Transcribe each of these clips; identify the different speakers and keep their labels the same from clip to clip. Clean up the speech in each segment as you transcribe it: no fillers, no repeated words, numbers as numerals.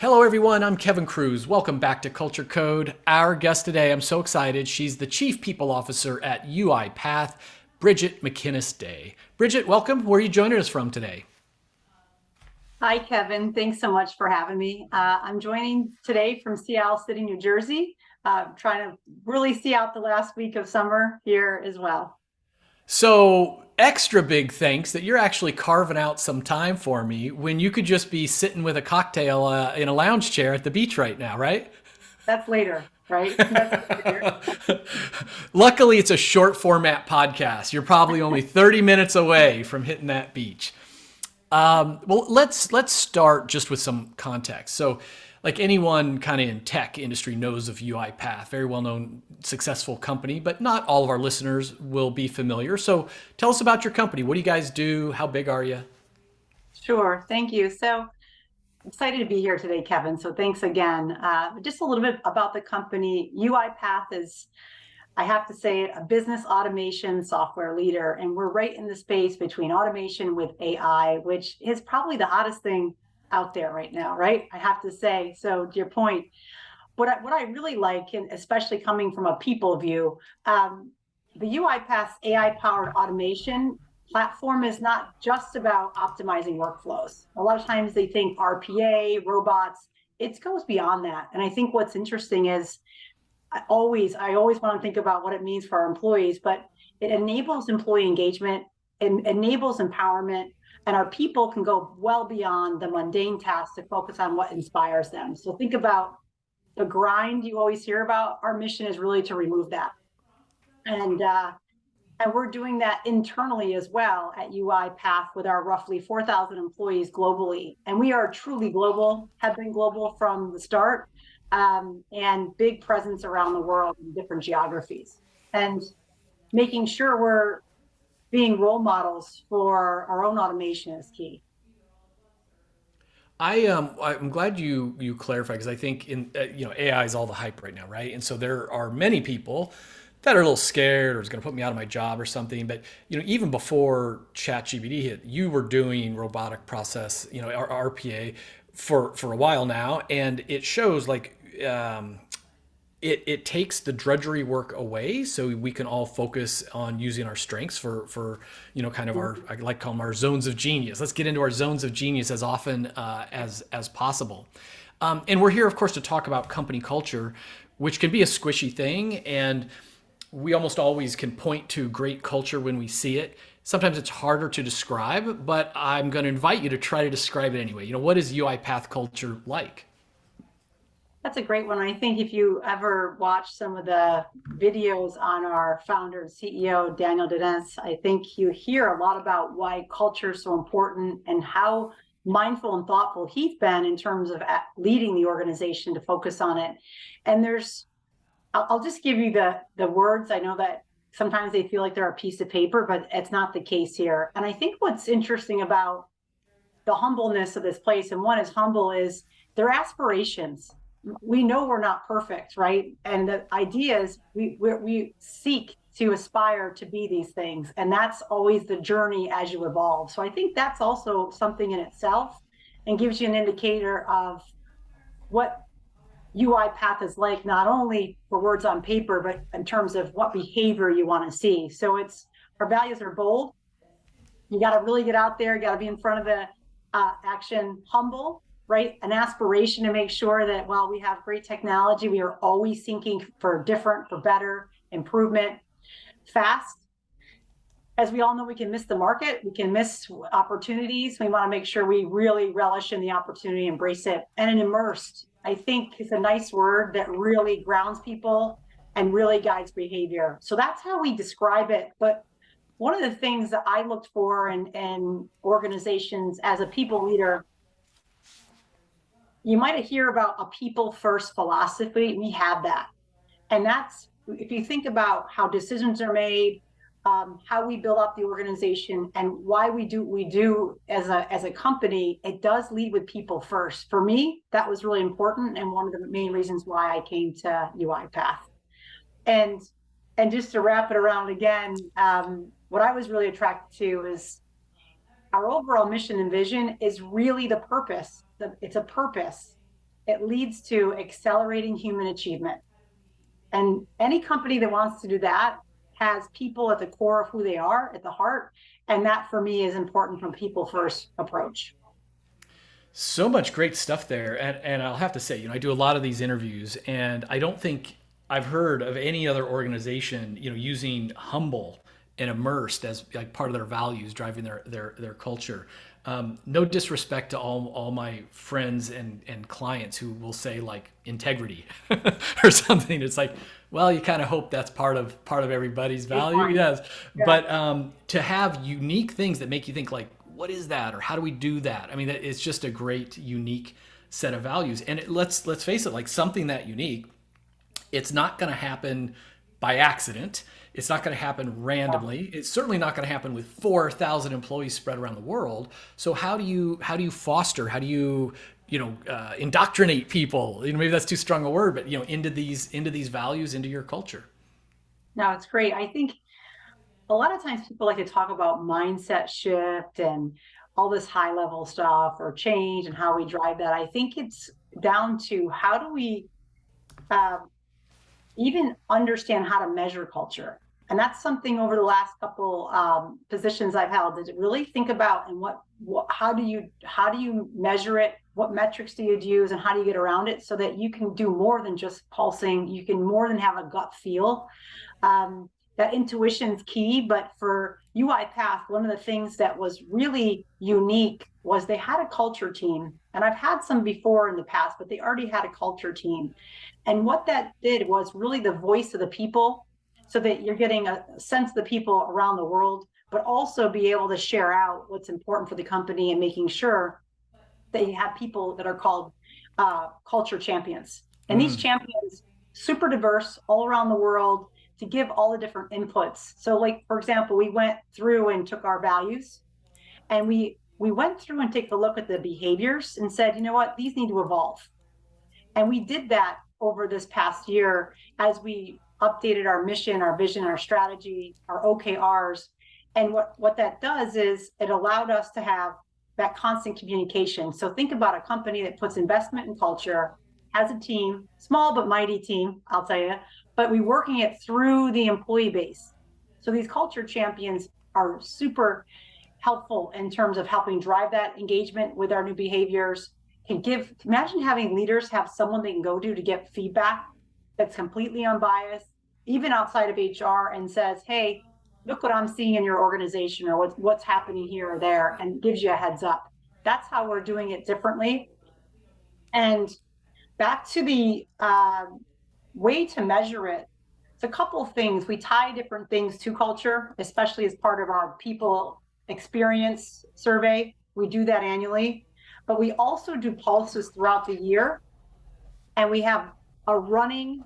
Speaker 1: Hello, everyone. I'm Kevin Cruz. Welcome back to Culture Code. Our guest today, I'm so excited. She's the Chief People Officer at UiPath, Brigette McInnis-Day. Brigette, welcome. Where are you joining us from today?
Speaker 2: Hi, Kevin. Thanks so much for having me. I'm joining today from Seattle City, New Jersey, trying to really see out the last week of summer here as well.
Speaker 1: So, extra big thanks that you're actually carving out some time for me when you could just be sitting with a cocktail in a lounge chair at the beach right now, right?
Speaker 2: That's later, right? That's later.
Speaker 1: Luckily, it's a short format podcast. You're probably only 30 minutes away from hitting that beach. Well, let's start just with some context. So, like anyone kind of in tech industry knows of UiPath, very well known, successful company, but not all of our listeners will be familiar. So, tell us about your company. What do you guys do? How big are you?
Speaker 2: Sure. Thank you. So excited to be here today, Kevin. So thanks again. Just a little bit about the company. UiPath is, I have to say it, a business automation software leader. And we're right in the space between automation with AI, which is probably the hottest thing out there right now, right? I have to say. So to your point, what I really like, and especially coming from a people view, the UiPath AI-powered automation platform is not just about optimizing workflows. A lot of times they think RPA, robots. It goes beyond that. And I think what's interesting is I always want to think about what it means for our employees, but it enables employee engagement and enables empowerment, and our people can go well beyond the mundane tasks to focus on what inspires them. So think about the grind you always hear about. Our mission is really to remove that, and we're doing that internally as well at UiPath with our roughly 4,000 employees globally. And we are truly global, have been global from the start, and big presence around the world in different geographies. And making sure we're being role models for our own automation is key.
Speaker 1: I'm glad you clarified because I think in AI is all the hype right now, right? And so there are many people that are a little scared or is going to put me out of my job or something. But even before ChatGPT hit, you were doing robotic process, RPA for a while now, and it shows like it takes the drudgery work away so we can all focus on using our strengths for kind of our, I like to call them our zones of genius. Let's get into our zones of genius as often as possible. And we're here, of course, to talk about company culture, which can be a squishy thing, and we almost always can point to great culture when we see it. Sometimes it's harder to describe, but I'm going to invite you to try to describe it anyway. What is UiPath culture like?
Speaker 2: That's a great one. I think if you ever watch some of the videos on our founder and CEO, Daniel Dines, I think you hear a lot about why culture is so important and how mindful and thoughtful he's been in terms of leading the organization to focus on it. And I'll just give you the words. I know that sometimes they feel like they're a piece of paper, but it's not the case here. And I think what's interesting about the humbleness of this place, and one is humble, is their aspirations. We know we're not perfect, right? And the idea is we seek to aspire to be these things, and that's always the journey as you evolve. So I think that's also something in itself, and gives you an indicator of what UiPath is like, not only for words on paper, but in terms of what behavior you want to see. So our values are bold. You got to really get out there. You got to be in front of the action, humble, right? An aspiration to make sure that while we have great technology, we are always thinking for different, for better, improvement. Fast. As we all know, we can miss the market. We can miss opportunities. We want to make sure we really relish in the opportunity, embrace it. And an immersed, I think, is a nice word that really grounds people and really guides behavior. So that's how we describe it. But one of the things that I looked for in organizations as a people leader, you might hear about a people first philosophy. We have that. And that's, if you think about how decisions are made, how we build up the organization, and why we do what we do as a company, it does lead with people first. For me, that was really important, and one of the main reasons why I came to UiPath. And just to wrap it around again, what I was really attracted to is our overall mission and vision is really the purpose. It's a purpose it leads to accelerating human achievement. And any company that wants to do that has people at the core of who they are, at the heart. And that for me is important from people first approach.
Speaker 1: So much great stuff there. And I'll have to say, I do a lot of these interviews, and I don't think I've heard of any other organization, using humble and immersed as like part of their values, driving their culture. No disrespect to all my friends and clients who will say like integrity or something. It's like, well, you kind of hope that's part of everybody's value. Yes.
Speaker 2: Yeah.
Speaker 1: But to have unique things that make you think like, what is that, or how do we do that? I mean, it's just a great, unique set of values. And let's face it, like something that unique, it's not going to happen by accident. It's not going to happen randomly. It's certainly not going to happen with 4,000 employees spread around the world. So how do you foster? How do you indoctrinate people? Maybe that's too strong a word, but into these values, into your culture.
Speaker 2: No, it's great. I think a lot of times people like to talk about mindset shift and all this high level stuff or change and how we drive that. I think it's down to how do we uh, even understand how to measure culture. And that's something over the last couple positions I've held, is really think about and how do you measure it? What metrics do you use, and how do you get around it so that you can do more than just pulsing? You can more than have a gut feel. That intuition's key, but for UiPath, one of the things that was really unique was they had a culture team. And I've had some before in the past, but they already had a culture team. And what that did was really the voice of the people, so that you're getting a sense of the people around the world, but also be able to share out what's important for the company and making sure that you have people that are called culture champions. And these champions, super diverse all around the world, to give all the different inputs. So like, for example, we went through and took our values, and we went through and take a look at the behaviors and said, you know what, these need to evolve. And we did that over this past year as we updated our mission, our vision, our strategy, our OKRs. And what that does is it allowed us to have that constant communication. So think about a company that puts investment in culture, has a team, small but mighty team, I'll tell you, but we're working it through the employee base. So these culture champions are super helpful in terms of helping drive that engagement with our new behaviors. Imagine having leaders have someone they can go to get feedback that's completely unbiased, even outside of HR, and says, hey, look what I'm seeing in your organization, or what's happening here or there, and gives you a heads up. That's how we're doing it differently. And back to the way to measure it, it's a couple of things. We tie different things to culture, especially as part of our people experience survey. We do that annually, but we also do pulses throughout the year. And we have a running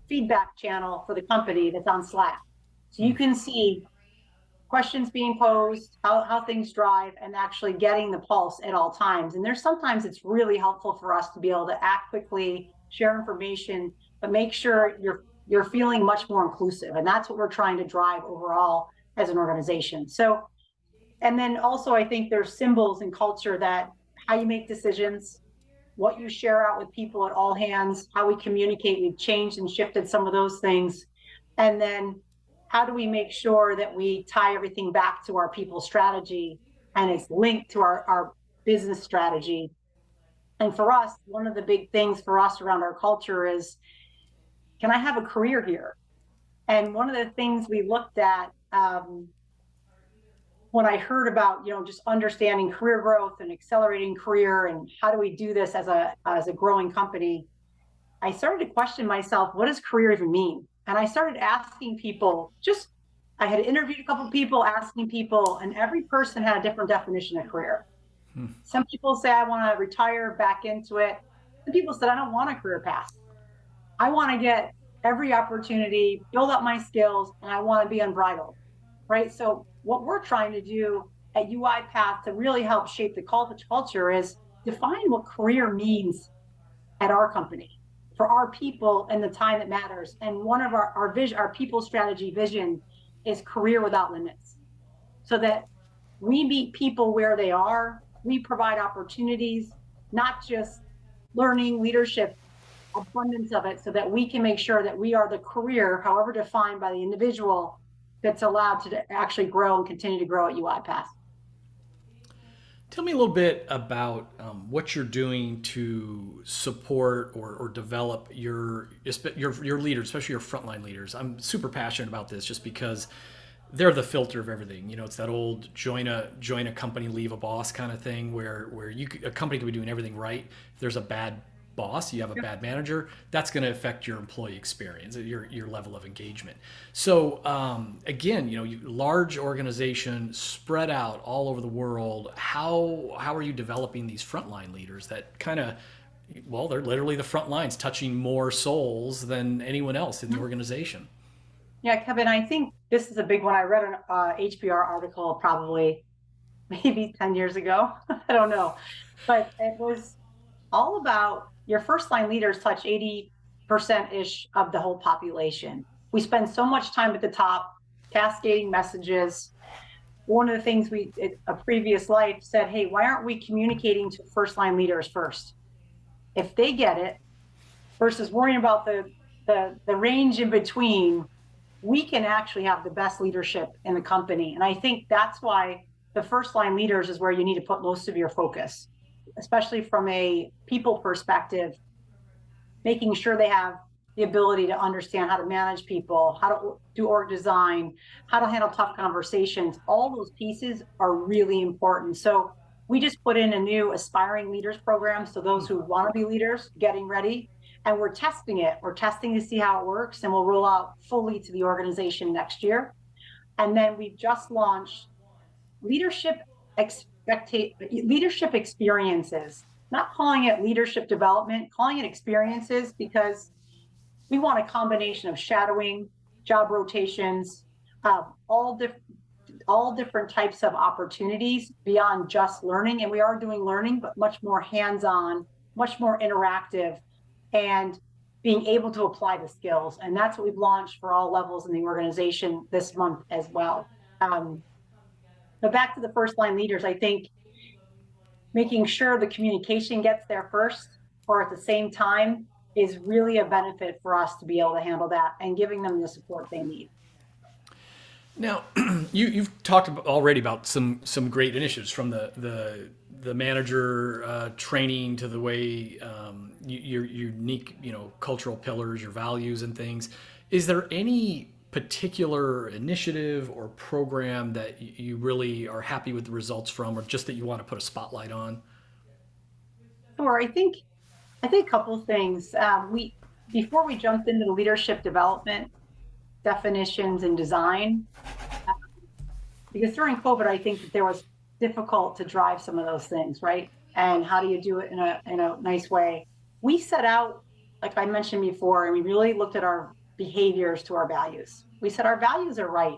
Speaker 2: feedback channel for the company that's on Slack. So you can see questions being posed, how things drive, and actually getting the pulse at all times. And sometimes it's really helpful for us to be able to act quickly, share information, but make sure you're feeling much more inclusive. And that's what we're trying to drive overall as an organization. So, and then also I think there's symbols in culture that how you make decisions, what you share out with people at all hands, how we communicate. We've changed and shifted some of those things. And then how do we make sure that we tie everything back to our people strategy and it's linked to our business strategy? And for us, one of the big things for us around our culture is, can I have a career here? And one of the things we looked at when I heard about, just understanding career growth and accelerating career and how do we do this as a growing company, I started to question myself, what does career even mean? And I started asking people, I had interviewed a couple of people, asking people, and every person had a different definition of career. Some people say, I want to retire back into it. Some people said, I don't want a career path. I want to get every opportunity, build up my skills, and I want to be unbridled, right? So what we're trying to do at UiPath to really help shape the culture is define what career means at our company for our people and the time that matters. And one of our vision, our people strategy vision, is career without limits, so that we meet people where they are. We provide opportunities, not just learning, leadership, abundance of it, so that we can make sure that we are the career, however defined by the individual, that's allowed to actually grow and continue to grow at UiPath.
Speaker 1: Tell me a little bit about what you're doing to support or develop your leaders, especially your frontline leaders. I'm super passionate about this just because they're the filter of everything. You know, it's that old join a company, leave a boss kind of thing, where a company could be doing everything right. If there's a bad boss, you have a bad manager, that's going to affect your employee experience, your level of engagement. So again, large organization spread out all over the world. How are you developing these frontline leaders that kind of, well, they're literally the front lines, touching more souls than anyone else in the organization?
Speaker 2: Yeah, Kevin, I think this is a big one. I read an HBR article probably maybe 10 years ago. I don't know. But it was all about your first line leaders touch 80%-ish of the whole population. We spend so much time at the top cascading messages. One of the things a previous life said, hey, why aren't we communicating to first line leaders first? If they get it, versus worrying about the range in between, we can actually have the best leadership in the company. And I think that's why the first line leaders is where you need to put most of your focus, especially from a people perspective, making sure they have the ability to understand how to manage people, how to do org design, how to handle tough conversations. All those pieces are really important. So we just put in a new aspiring leaders program. So those who want to be leaders, getting ready, and we're testing it. We're testing to see how it works, and we'll roll out fully to the organization next year. And then we've just launched leadership experiences, not calling it leadership development, calling it experiences, because we want a combination of shadowing, job rotations, all different types of opportunities beyond just learning. And we are doing learning, but much more hands-on, much more interactive, and being able to apply the skills. And that's what we've launched for all levels in the organization this month as well. But back to the first line leaders, I think making sure the communication gets there first, or at the same time, is really a benefit for us to be able to handle that and giving them the support they need.
Speaker 1: Now, you've talked already about some great initiatives, from the manager training to the way your unique cultural pillars, your values and things. Is there any particular initiative or program that you really are happy with the results from, or just that you want to put a spotlight on?
Speaker 2: Sure, I think a couple of things. Before we jumped into the leadership development definitions and design, because during COVID, I think that there was difficult to drive some of those things, right? And how do you do it in a nice way? We set out, like I mentioned before, and we really looked at our behaviors to our values. We said our values are right,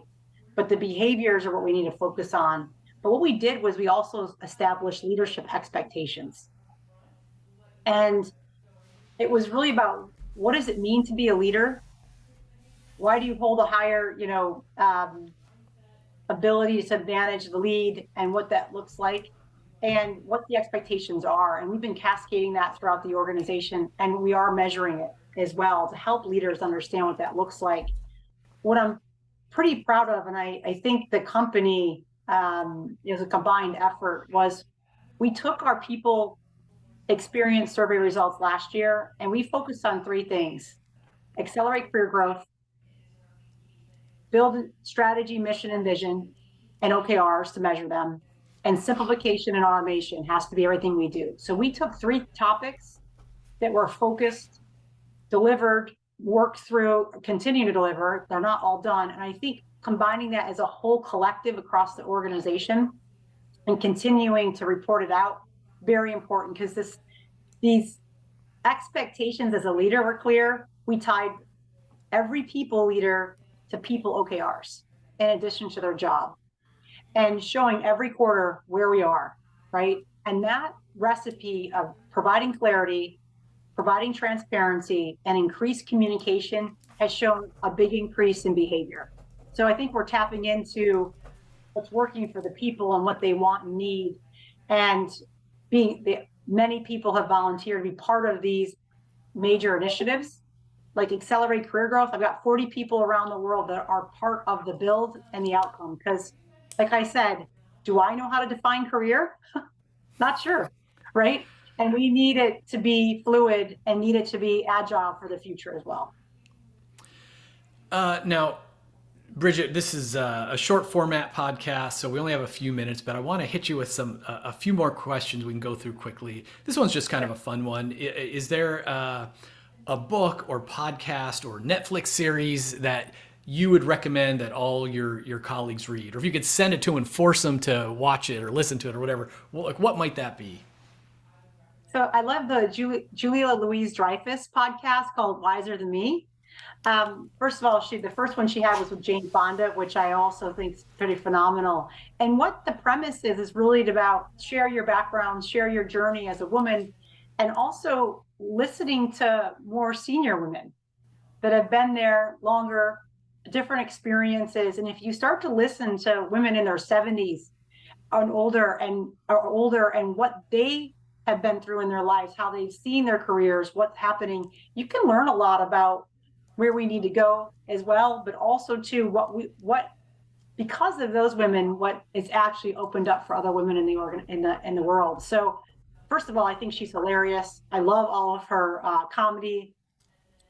Speaker 2: but the behaviors are what we need to focus on. But what we did was we also established leadership expectations. And it was really about, what does it mean to be a leader? Why do you hold a higher, ability to manage the lead, and what that looks like, and what the expectations are? And we've been cascading that throughout the organization, and we are measuring it as well to help leaders understand what that looks like. What I'm pretty proud of, and I think the company, as a combined effort, was we took our people experience survey results last year, and we focused on three things: accelerate career growth, build strategy, mission, and vision, and OKRs to measure them, and simplification and automation has to be everything we do. So we took three topics that were focused, delivered, worked through, continue to deliver. They're not all done. And I think combining that as a whole collective across the organization and continuing to report it out, very important, because these expectations as a leader were clear. We tied every people leader to people OKRs in addition to their job, and showing every quarter where we are, right? And that recipe of providing clarity, providing transparency, and increased communication has shown a big increase in behavior. So I think we're tapping into what's working for the people and what they want and need, and many people have volunteered to be part of these major initiatives, like Accelerate Career Growth. I've got 40 people around the world that are part of the build and the outcome. Because, like I said, do I know how to define career? Not sure, right? And we need it to be fluid and need it to be agile for the future as well.
Speaker 1: Now, Brigette, this is a short format podcast, so we only have a few minutes, but I want to hit you with a few more questions we can go through quickly. This one's just kind of a fun one. Is there a book or podcast or Netflix series that you would recommend that all your colleagues read? Or if you could send it to them and force them to watch it or listen to it or whatever, what might that be?
Speaker 2: So I love the Julia Louise-Dreyfus podcast called Wiser Than Me. First of all, the first one she had was with Jane Fonda, which I also think is pretty phenomenal. And what the premise is really about share your background, share your journey as a woman, and also listening to more senior women that have been there longer, different experiences. And if you start to listen to women in their 70s and older and what they have been through in their lives, how they've seen their careers, what's happening, you can learn a lot about where we need to go as well, but also too what because of those women, what is actually opened up for other women in the world. So first of all, I think she's hilarious. I love all of her comedy,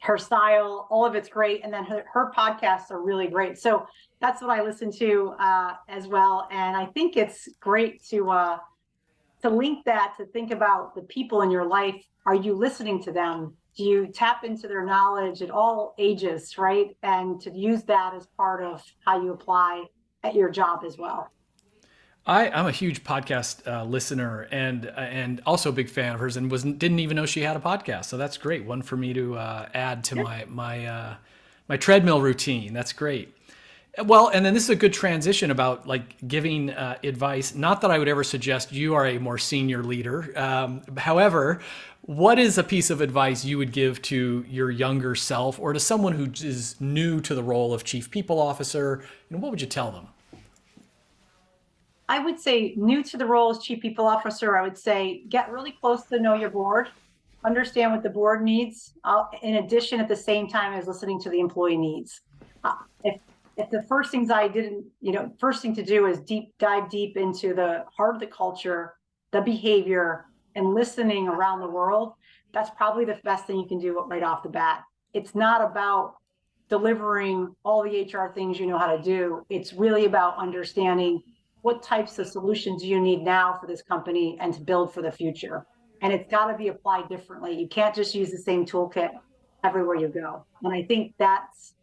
Speaker 2: her style, all of it's great. And then her podcasts are really great. So that's what I listen to as well. And I think it's great to link that, to think about the people in your life. Are you listening to them? Do you tap into their knowledge at all ages, right? And to use that as part of how you apply at your job as well.
Speaker 1: I'm a huge podcast listener and also a big fan of hers, and didn't even know she had a podcast. So that's great. One for me to add to my treadmill routine. That's great. Well, and then this is a good transition about like giving advice. Not that I would ever suggest you are a more senior leader. However, what is a piece of advice you would give to your younger self or to someone who is new to the role of chief people officer? What would you tell them?
Speaker 2: I would say new to the role as chief people officer, I would say get really close to know your board, understand what the board needs, in addition at the same time as listening to the employee needs. If the first things I didn't, first thing to do is dive deep into the heart of the culture, the behavior, and listening around the world, that's probably the best thing you can do right off the bat. It's not about delivering all the HR things you know how to do. It's really about understanding what types of solutions you need now for this company and to build for the future. And it's got to be applied differently. You can't just use the same toolkit everywhere you go. And I think that's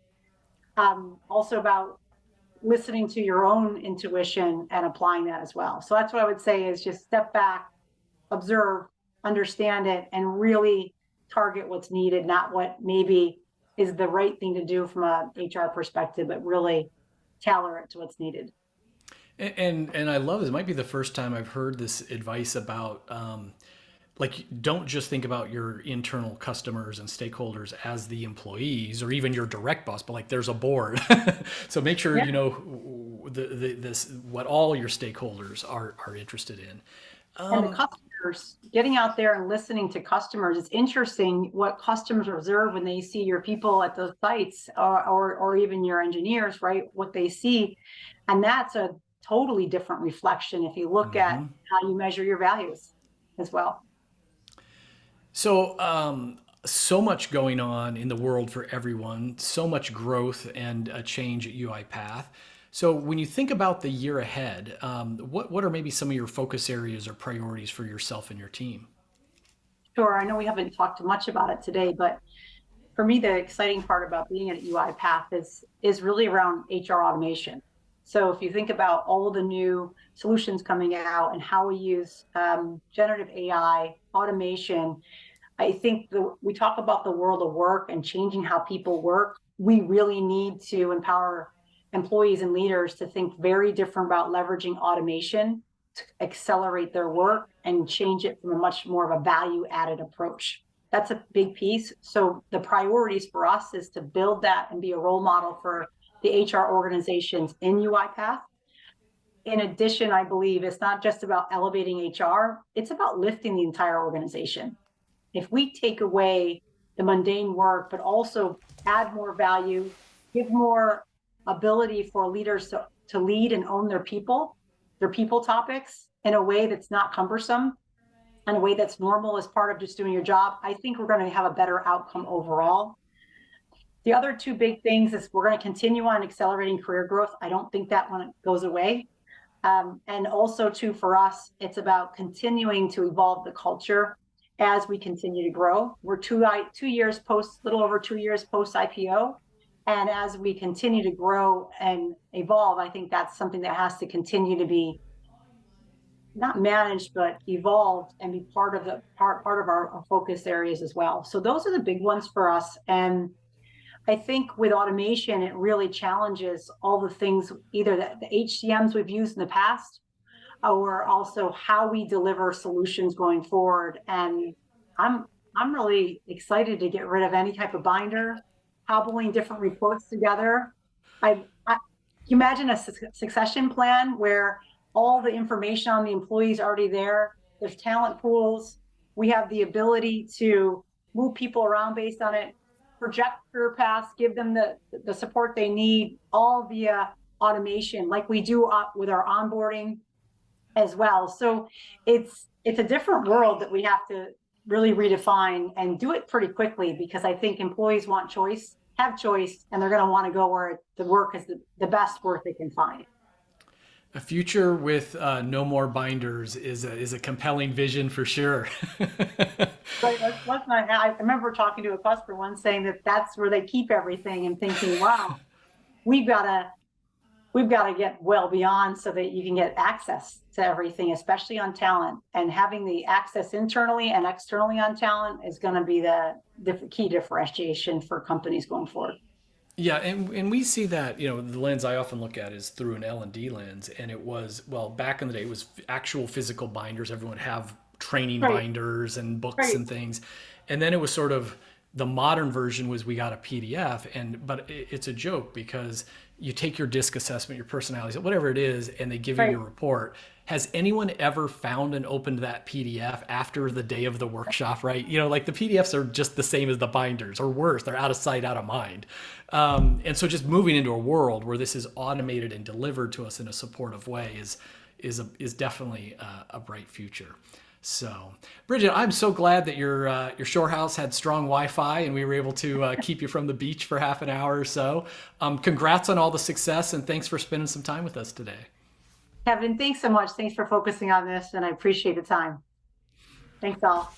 Speaker 2: also about listening to your own intuition and applying that as well. So that's what I would say is just step back, observe, understand it, and really target what's needed, not what maybe is the right thing to do from a HR perspective, but really tailor it to what's needed.
Speaker 1: And I love this. It might be the first time I've heard this advice about like don't just think about your internal customers and stakeholders as the employees or even your direct boss, but like there's a board. So make sure you know what all your stakeholders are interested in.
Speaker 2: And the customers, getting out there and listening to customers. It's interesting what customers observe when they see your people at those sites or even your engineers, right? What they see. And that's a totally different reflection if you look at how you measure your values as well.
Speaker 1: So, so much going on in the world for everyone, so much growth and a change at UiPath. So when you think about the year ahead, what are maybe some of your focus areas or priorities for yourself and your team?
Speaker 2: Sure. I know we haven't talked much about it today, but for me, the exciting part about being at UiPath is really around HR automation. So if you think about all the new solutions coming out and how we use generative AI, automation, I think we talk about the world of work and changing how people work. We really need to empower employees and leaders to think very different about leveraging automation to accelerate their work and change it from a much more of a value-added approach. That's a big piece. So the priorities for us is to build that and be a role model for the HR organizations in UiPath. in addition, I believe it's not just about elevating HR, it's about lifting the entire organization. If we take away the mundane work, but also add more value, give more ability for leaders to lead and own their people topics in a way that's not cumbersome, in a way that's normal as part of just doing your job, I think we're going to have a better outcome overall. The other two big things is we're going to continue on accelerating career growth. I don't think that one goes away. And also too, for us, it's about continuing to evolve the culture as we continue to grow. We're little over 2 years post IPO. And as we continue to grow and evolve, I think that's something that has to continue to be not managed, but evolved and be part of our focus areas as well. So those are the big ones for us. And I think with automation, it really challenges all the things, either the HCMs we've used in the past, or also how we deliver solutions going forward. And I'm really excited to get rid of any type of binder, cobbling different reports together. I imagine a succession plan where all the information on the employees already there. There's talent pools. We have the ability to move people around based on it, project career paths, give them the support they need, all via automation, like we do with our onboarding as well. So it's a different world that we have to really redefine and do it pretty quickly, because I think employees want choice, have choice, and they're going to want to go where the work is the best work they can find.
Speaker 1: A future with no more binders is a compelling vision for sure.
Speaker 2: Right. I remember talking to a customer once saying that that's where they keep everything, and thinking, wow, we've got to get well beyond so that you can get access to everything, especially on talent. And having the access internally and externally on talent is going to be the key differentiation for companies going forward.
Speaker 1: Yeah, and we see that, the lens I often look at is through an L&D lens, and it was, well, back in the day, it was actual physical binders. Everyone would have training
Speaker 2: Right.
Speaker 1: binders and books
Speaker 2: Right.
Speaker 1: and things. And then it was sort of the modern version was we got a PDF, but it's a joke because you take your DISC assessment, your personality, whatever it is, and they give you
Speaker 2: Right.
Speaker 1: your report. Has anyone ever found and opened that PDF after the day of the workshop, right? Like the PDFs are just the same as the binders, or worse, they're out of sight, out of mind. And so just moving into a world where this is automated and delivered to us in a supportive way is definitely a bright future. So, Brigette, I'm so glad that your shore house had strong Wi-Fi and we were able to keep you from the beach for half an hour or so. Congrats on all the success, and thanks for spending some time with us today.
Speaker 2: Kevin, thanks so much. Thanks for focusing on this, and I appreciate the time. Thanks all.